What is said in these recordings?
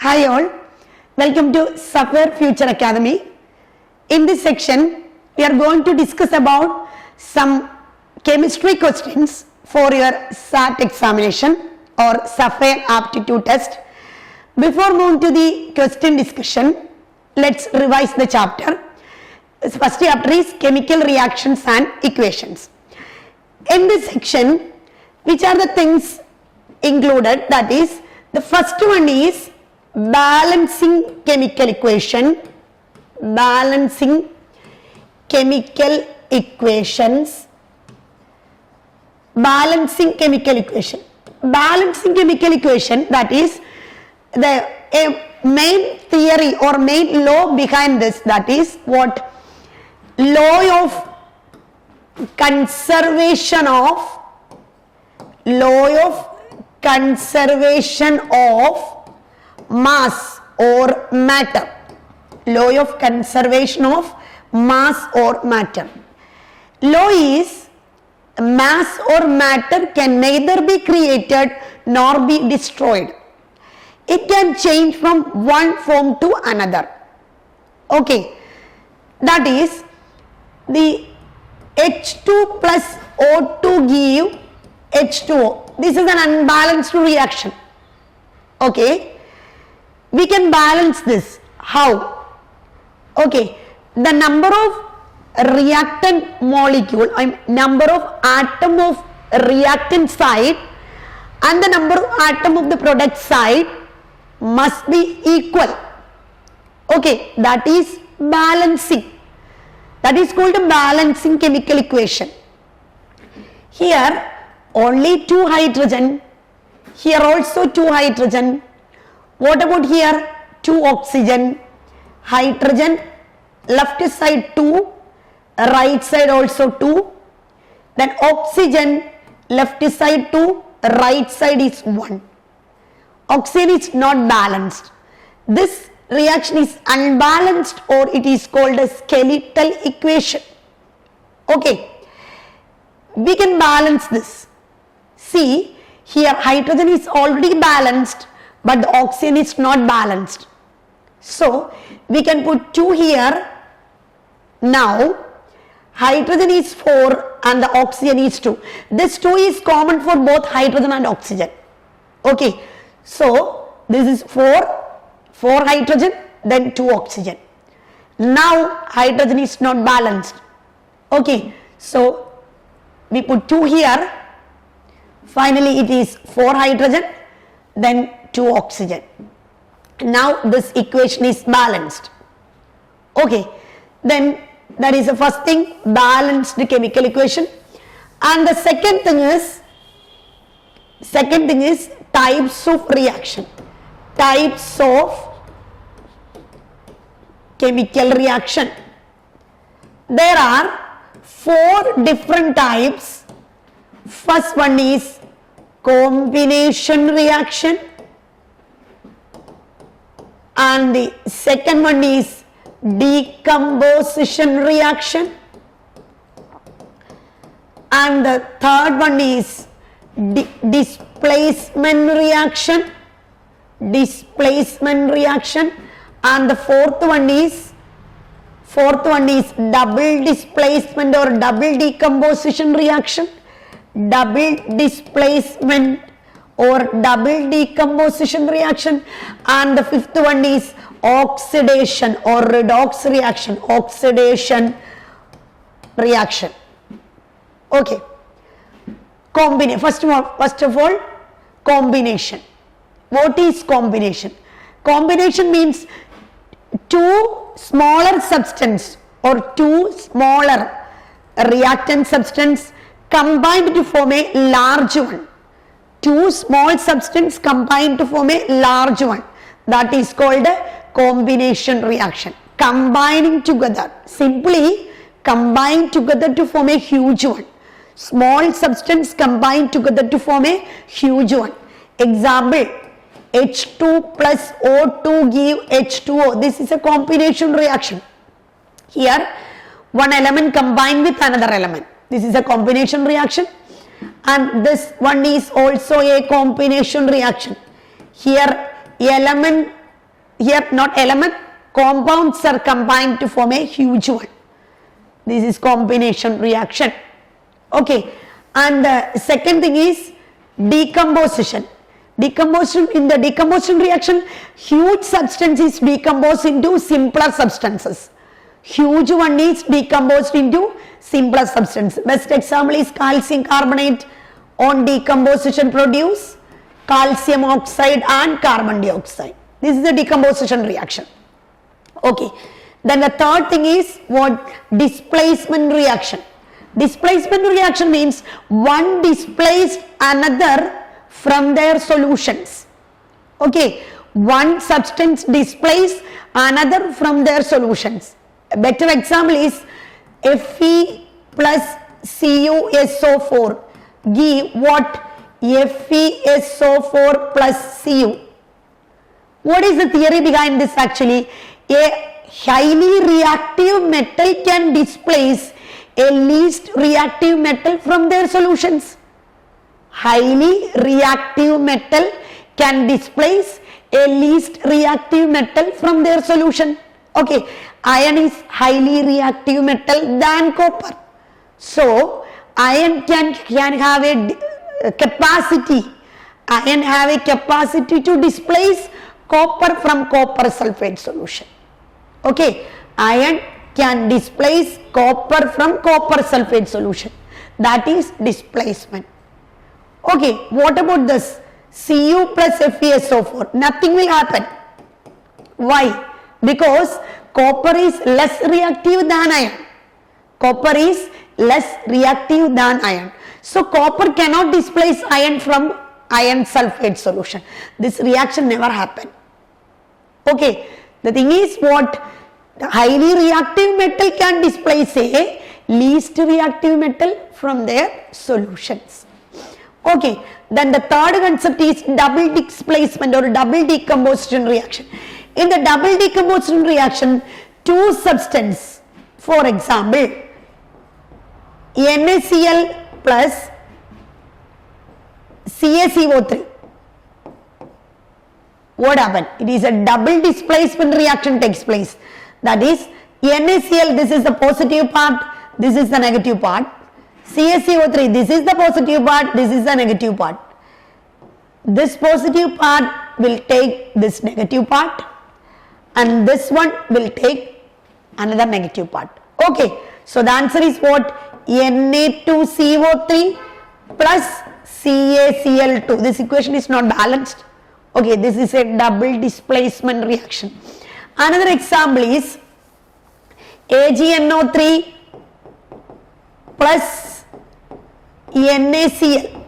Hi all, welcome to Software Future Academy. In this section, we are going to discuss about some chemistry questions for your ZAT examination or Software Aptitude Test. Before moving to the question discussion, let's revise the chapter. This first chapter is Chemical Reactions and Equations. In this section, which are the things included? That is, the first one is balancing chemical equation, balancing chemical equations, balancing chemical equation. Balancing chemical equation, that is the main theory or main law behind this, that is what? Law of conservation of mass or matter. Law of conservation of mass or matter. Law is mass or matter can neither be created nor be destroyed. It can change from one form to another. Okay, that is the H2 plus O2 give H2O. This is an unbalanced reaction. Okay, we can balance this. How? Okay, the number of reactant molecule, number of atom of reactant side and the number of atom of the product side must be equal. Okay, that is balancing. That is called a balancing chemical equation. Here only 2 hydrogen, here also 2 hydrogen. What about here? 2 oxygen, hydrogen, left side 2, right side also 2, then oxygen, left side 2, right side is 1. Oxygen is not balanced. This reaction is unbalanced or it is called a skeletal equation. Okay, we can balance this. See, here hydrogen is already balanced but the oxygen is not balanced. So, we can put 2 here. Now, hydrogen is 4 and the oxygen is 2. This 2 is common for both hydrogen and oxygen. Okay, so this is 4 hydrogen, then 2 oxygen. Now, hydrogen is not balanced. Okay, so we put 2 here. Finally, it is 4 hydrogen, then 2 oxygen. Now, this equation is balanced. Okay, then that is the first thing, balanced chemical equation. And the second thing is types of reaction. Types of chemical reaction. There are 4 different types. First one is combination reaction, and the second one is decomposition reaction, and the third one is displacement reaction, and the fourth one is double displacement or double decomposition reaction, double displacement or double decomposition reaction, and the fifth one is oxidation or redox reaction, Okay, first of all, combination. What is combination? Combination means 2 smaller substance or 2 smaller reactant substance combined to form a large one. 2 small substance combined to form a large one. That is called a combination reaction. Combining together, simply combine together to form a huge one. Small substance combined together to form a huge one. Example, H2 plus O2 give H2O. This is a combination reaction. Here, one element combined with another element. This is a combination reaction. And this one is also a combination reaction. Here element here not element, compounds are combined to form a huge one. This is combination reaction. Okay, and the second thing is decomposition. Decomposition, in the decomposition reaction, huge substance is decomposed into simpler substances. Huge one is decomposed into simpler substance. Best example is calcium carbonate. On decomposition produce calcium oxide and carbon dioxide. This is the decomposition reaction. Okay, then the third thing is what? Displacement reaction. Displacement reaction means one displaced another from their solutions. Okay, one substance displaces another from their solutions. A better example is Fe plus CuSO4 give what? FeSO4 plus Cu. What is the theory behind this actually? A highly reactive metal can displace a least reactive metal from their solutions. Highly reactive metal can displace a least reactive metal from their solution. Okay, iron is highly reactive metal than copper. So, iron can have a capacity, iron have a capacity to displace copper from copper sulfate solution. Okay, iron can displace copper from copper sulfate solution. That is displacement. Okay, what about this? Cu plus FeSO4, nothing will happen. Why? Because copper is less reactive than iron. Copper is less reactive than iron. So, copper cannot displace iron from iron sulfate solution. This reaction never happen. Okay, the thing is what? The highly reactive metal can displace a least reactive metal from their solutions. Okay, then the third concept is double displacement or double decomposition reaction. In the double decomposition reaction, two substances, for example, NaCl plus CaCO3. What happened? It is a double displacement reaction takes place. That is NaCl, this is the positive part, this is the negative part. CaCO3, this is the positive part, this is the negative part. This positive part will take this negative part and this one will take another negative part. Okay, so the answer is what? Na2CO3 plus CaCl2. This equation is not balanced. Okay, this is a double displacement reaction. Another example is AgNO3 plus NaCl.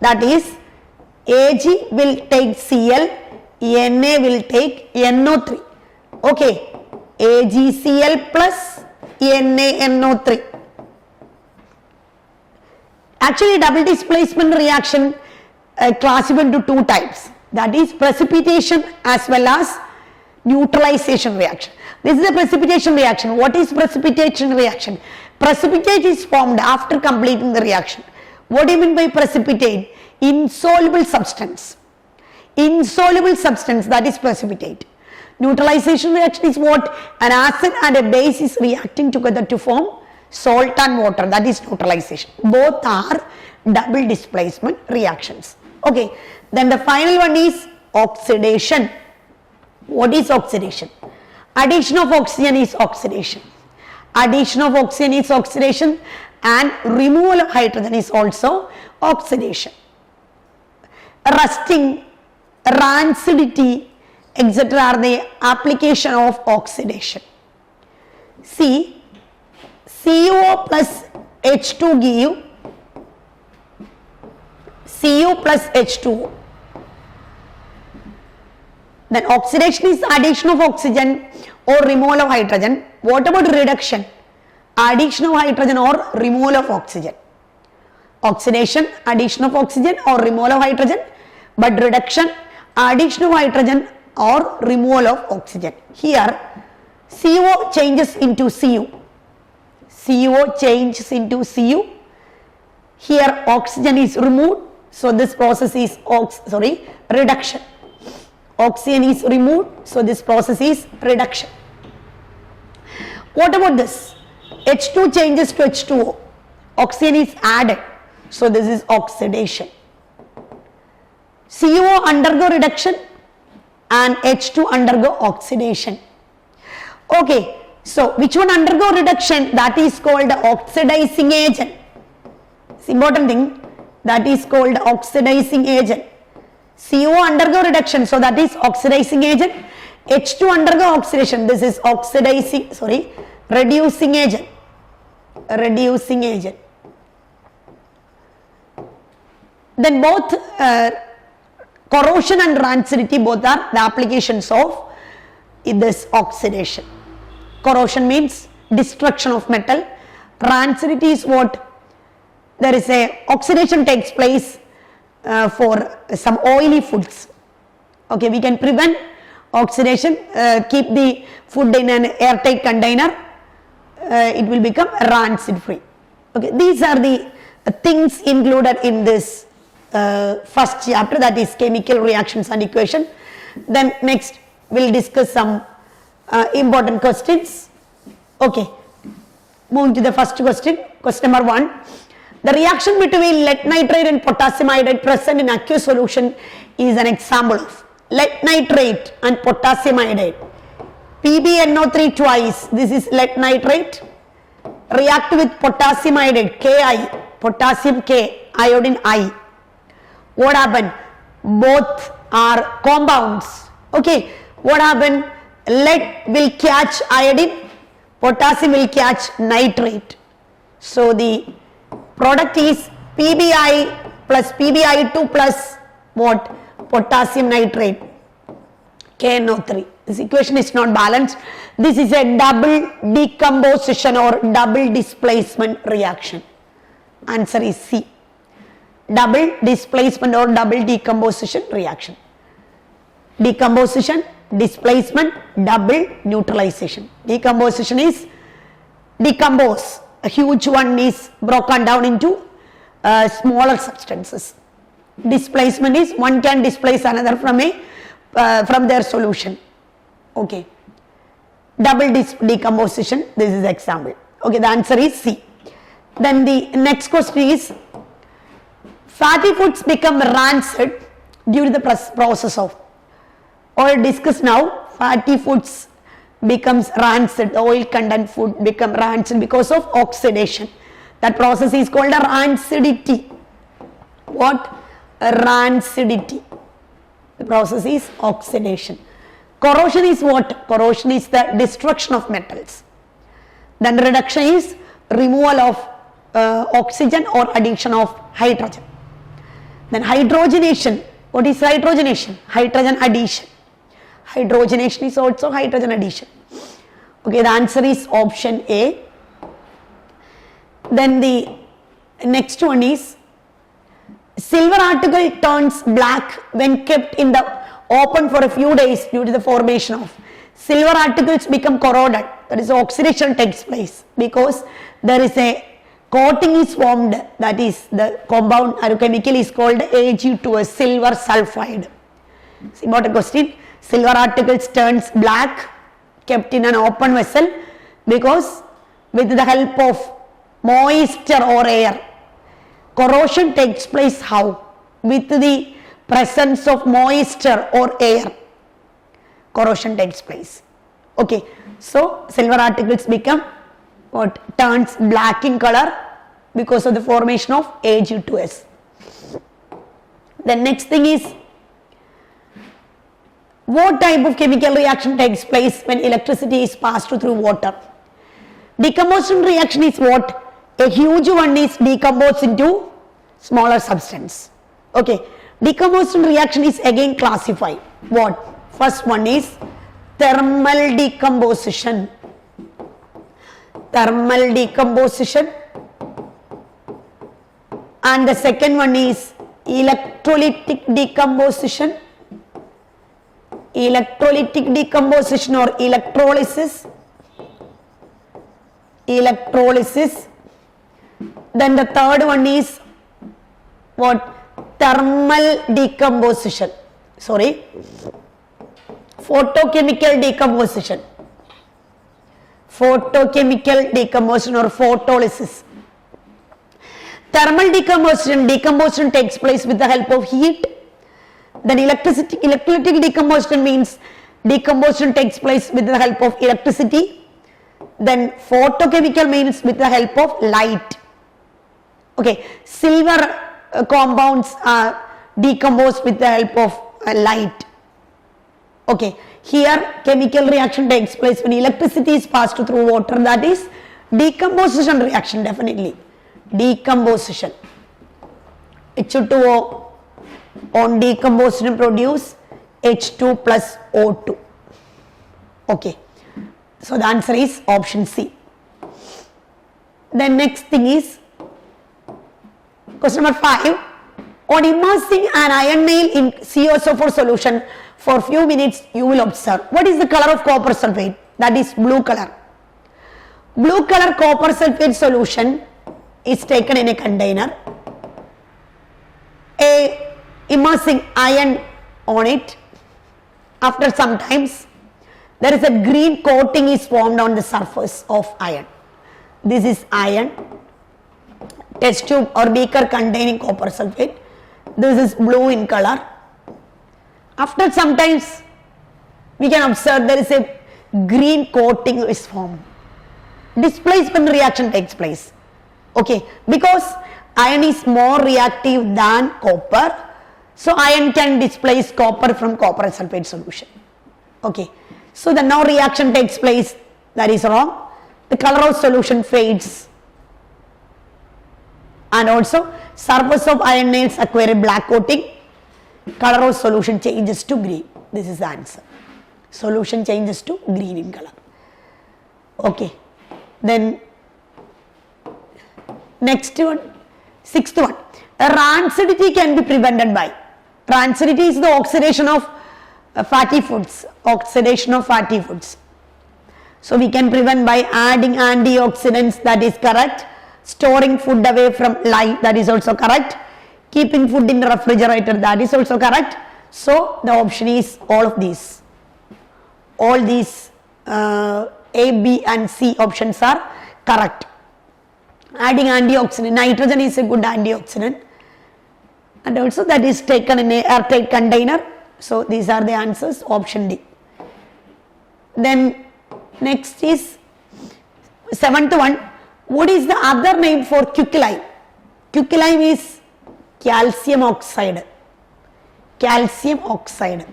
That is Ag will take Cl, Na will take NO3. Okay, AgCl plus NaNO3. Actually, double displacement reaction classified into two types. That is precipitation as well as neutralization reaction. This is a precipitation reaction. What is precipitation reaction? Precipitate is formed after completing the reaction. What do you mean by precipitate? Insoluble substance. Insoluble substance, that is precipitate. Neutralization reaction is what? An acid and a base is reacting together to form salt and water, that is neutralization. Both are double displacement reactions. Okay, then the final one is oxidation. What is oxidation? Addition of oxygen is oxidation. Addition of oxygen is oxidation and removal of hydrogen is also oxidation. Rusting, rancidity, etc. are the application of oxidation. See, CO plus H2 give Cu plus H2O. Then oxidation is addition of oxygen or removal of hydrogen. What about reduction? Addition of hydrogen or removal of oxygen. Oxidation, addition of oxygen or removal of hydrogen, but reduction, addition of hydrogen or removal of oxygen. Here CO changes into Cu. CO changes into Cu. Here oxygen is removed. So this process is reduction. oxygen is removed, so this process is reduction. What about this? H2 changes to H2O, oxygen is added, so this is oxidation. CO undergo reduction and H2 undergo oxidation. Okay, so which one undergo reduction? That is called oxidizing agent. It's important thing, that is called oxidizing agent. CO undergo reduction, so that is oxidizing agent. H2 undergo oxidation, this is reducing agent. Reducing agent. Then both corrosion and rancidity, both are the applications of this oxidation. Corrosion means destruction of metal. Rancidity is what? There is a oxidation takes place for some oily foods. Okay, we can prevent oxidation, keep the food in an airtight container, it will become rancid free. Okay, these are the things included in this first chapter, that is chemical reactions and equation. Then next we will discuss some important questions. Okay, moving to the first question. Question number 1. The reaction between lead nitrate and potassium iodide present in aqueous solution is an example of lead nitrate and potassium iodide. PbNO3 twice, this is lead nitrate, react with potassium iodide, Ki, potassium K, iodine I. What happened? Both are compounds. Okay, what happened? Lead will catch iodine, potassium will catch nitrate. So the product is PbI plus PbI2 plus what? Potassium nitrate, KNO3. This equation is not balanced. This is a double decomposition or double displacement reaction. Answer is C. Double displacement or double decomposition reaction. Decomposition, displacement, double neutralization. Decomposition is decompose. A huge one is broken down into smaller substances. Displacement is one can displace another from from their solution. Okay, double decomposition, this is example. Okay, the answer is C. Then the next question is, fatty foods become rancid due to the process of, or discuss now, fatty foods becomes rancid, the oil content food become rancid because of oxidation. That process is called a rancidity. What? A rancidity. The process is oxidation. Corrosion is what? Corrosion is the destruction of metals. Then reduction is removal of oxygen or addition of hydrogen. Then hydrogenation. What is hydrogenation? Hydrogen addition. Hydrogenation is also hydrogen addition. Okay, the answer is option A. Then the next one is, silver article turns black when kept in the open for a few days due to the formation of silver articles become corroded. That is, oxidation takes place because there is a coating is formed, that is the compound or chemical is called Ag2S, silver sulfide. It's important question. Silver articles turns black kept in an open vessel because with the help of moisture or air. Corrosion takes place how? With the presence of moisture or air. Corrosion takes place. Okay, so silver articles become what? Turns black in color because of the formation of Ag2S. The next thing is, what type of chemical reaction takes place when electricity is passed through water? Decomposition reaction is what? A huge one is decomposed into smaller substance. Okay, decomposition reaction is again classified. What? First one is thermal decomposition. Thermal decomposition. And the second one is electrolytic decomposition. Electrolytic decomposition or electrolysis. Electrolysis. Then the third one is what? Thermal decomposition. Sorry. photochemical decomposition. Photochemical decomposition or photolysis. Thermal decomposition takes place with the help of heat. Then electrolytic decomposition means decomposition takes place with the help of electricity. Then photochemical means with the help of light. Okay, silver compounds are decomposed with the help of light. Okay, here chemical reaction takes place when electricity is passed through water, that is decomposition reaction, definitely. Decomposition. H2O on decomposition produce H2 plus O2. Okay, so the answer is option C. Then next thing is question number 5. On immersing an iron nail in CaSO4 solution for few minutes, you will observe. What is the color of copper sulfate? That is blue color. Blue color copper sulfate solution is taken in a container. Immersing iron on it. After some times, there is a green coating is formed on the surface of iron. This is iron. Test tube or beaker containing copper sulfate. This is blue in color. After some times, we can observe there is a green coating is formed. Displacement reaction takes place. Okay, because iron is more reactive than copper, so iron can displace copper from copper sulfate solution. Okay, so the no reaction takes place, that is wrong. The color of solution fades, and also surface of iron nails acquire a black coating. Color of solution changes to green. This is the answer. Solution changes to green in color. Okay, then next one, sixth one. Rancidity can be prevented by. Rancidity is the oxidation of fatty foods. Oxidation of fatty foods. So we can prevent by adding antioxidants, that is correct. Storing food away from light, that is also correct. Keeping food in the refrigerator, that is also correct. So the option is all of these. All these A, B and C options are correct. Adding antioxidant, nitrogen is a good antioxidant, and also that is taken in a airtight container. So these are the answers, option D. Then next is seventh one. What is the other name for quicklime? Quicklime is calcium oxide. Calcium oxide.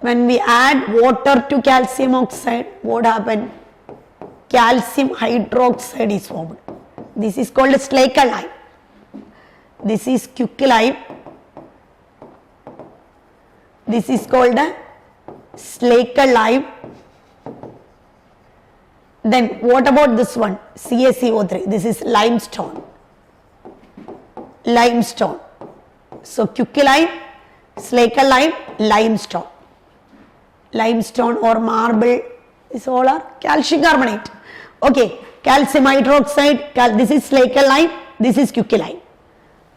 When we add water to calcium oxide, what happens? Calcium hydroxide is formed. This is called Slaker lime. This is quicklime. This is called a Slaker lime. Then what about this one? CaCO3. This is limestone. Limestone. So quicklime, Slaker lime, limestone. Limestone or marble, this all are calcium carbonate. Okay, calcium hydroxide, this is Slaker lime, this is quicklime.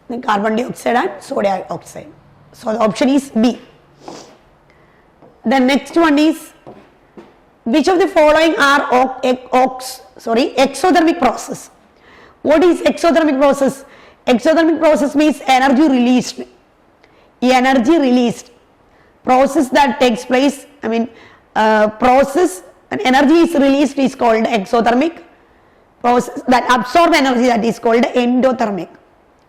Then carbon dioxide and sodium oxide. So the option is B. The next one is, which of the following are exothermic process? What is exothermic process? Exothermic process means energy released. Energy released. Process that takes place, process and energy is released is called exothermic. Process that absorb energy, that is called endothermic.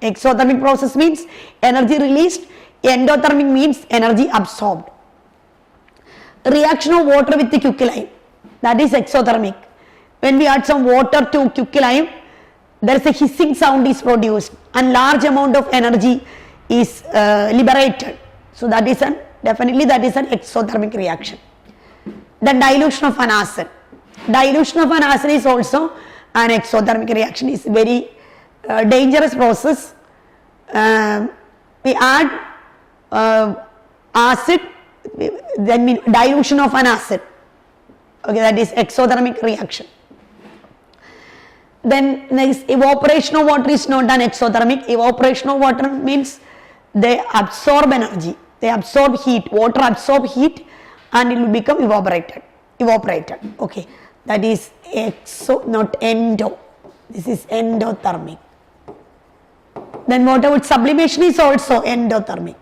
Exothermic process means energy released. Endothermic means energy absorbed. Reaction of water with the quicklime, that is exothermic. When we add some water to quicklime, there is a hissing sound is produced and large amount of energy is liberated. So that is definitely that is an exothermic reaction. The dilution of an acid. Dilution of an acid is also an exothermic reaction. Is very dangerous process. We add acid, then dilution of an acid. Okay, that is exothermic reaction. Then next, evaporation of water is not an exothermic. Evaporation of water means they absorb energy. They absorb heat. Water absorb heat and it will become evaporated. Okay, that is not endo. This is endothermic. Then what about sublimation is also endothermic.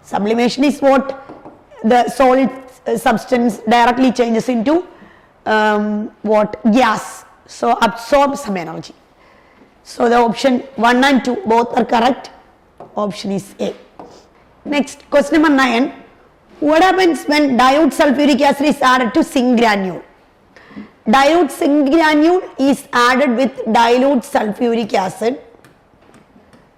Sublimation is what the solid substance directly changes into gas, so absorb some energy. So the option 1 and 2 both are correct. Option is A. Next, question number 9. What happens when dilute sulfuric acid is added to zinc granule? Dilute zinc granule is added with dilute sulfuric acid.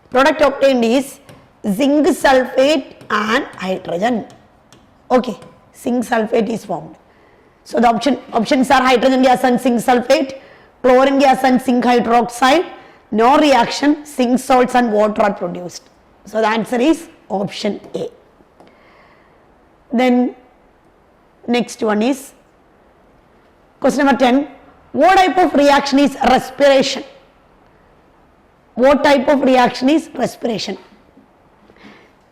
Product obtained is zinc sulfate and hydrogen. Okay, zinc sulfate is formed. So the options are hydrogen gas and zinc sulfate, chlorine gas and zinc hydroxide. No reaction, zinc salts and water are produced. So the answer is option A. Then next one is question number 10. What type of reaction is respiration? What type of reaction is respiration?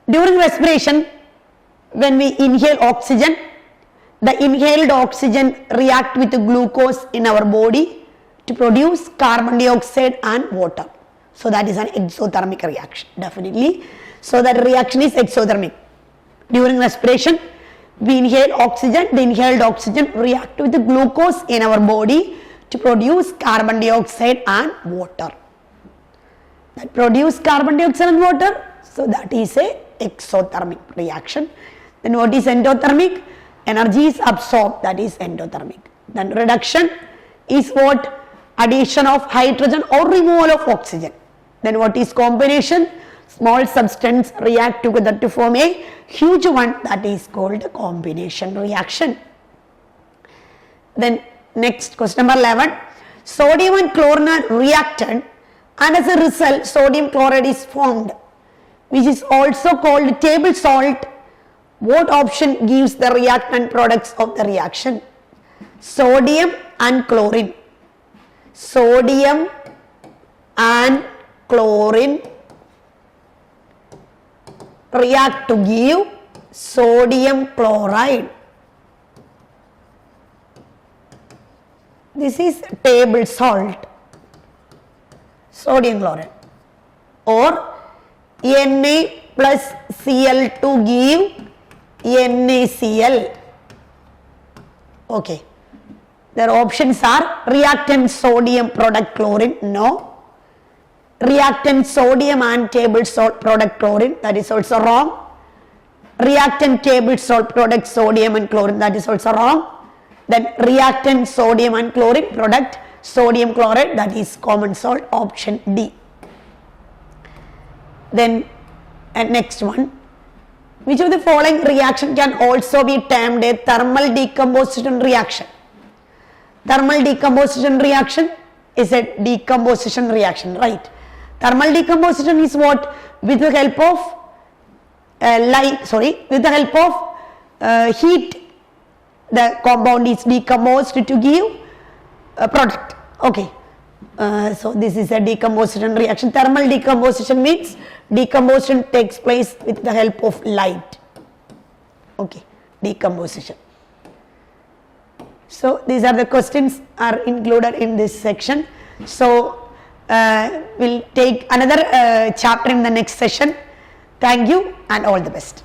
During respiration, when we inhale oxygen, the inhaled oxygen react with the glucose in our body to produce carbon dioxide and water. So that is an exothermic reaction, definitely. So that reaction is exothermic. During respiration, we inhale oxygen, the inhaled oxygen react with the glucose in our body to produce carbon dioxide and water. That produce carbon dioxide and water, so that is a exothermic reaction. Then what is endothermic? Energy is absorbed, that is endothermic. Then reduction is what? Addition of hydrogen or removal of oxygen. Then what is combination? Small substance react together to form a huge one, that is called combination reaction. Then next, question number 11. Sodium and chlorine are reacted, and as a result sodium chloride is formed, which is also called table salt. What option gives the reactant products of the reaction? Sodium and chlorine. Sodium and chlorine react to give sodium chloride. This is table salt, sodium chloride, or Na plus Cl to give NaCl. Okay, their options are reactant sodium product chlorine, no. Reactant sodium and table salt product chlorine, that is also wrong. Reactant table salt product sodium and chlorine, that is also wrong. Then reactant sodium and chlorine product sodium chloride, that is common salt, option D. Then next one. Which of the following reaction can also be termed a thermal decomposition reaction? Thermal decomposition reaction is a decomposition reaction, right? Thermal decomposition is what? With the help of heat, the compound is decomposed to give a product. Okay, so this is a decomposition reaction. Thermal decomposition means decomposition takes place with the help of light. Okay, decomposition. So these are the questions are included in this section. So we'll take another chapter in the next session. Thank you and all the best.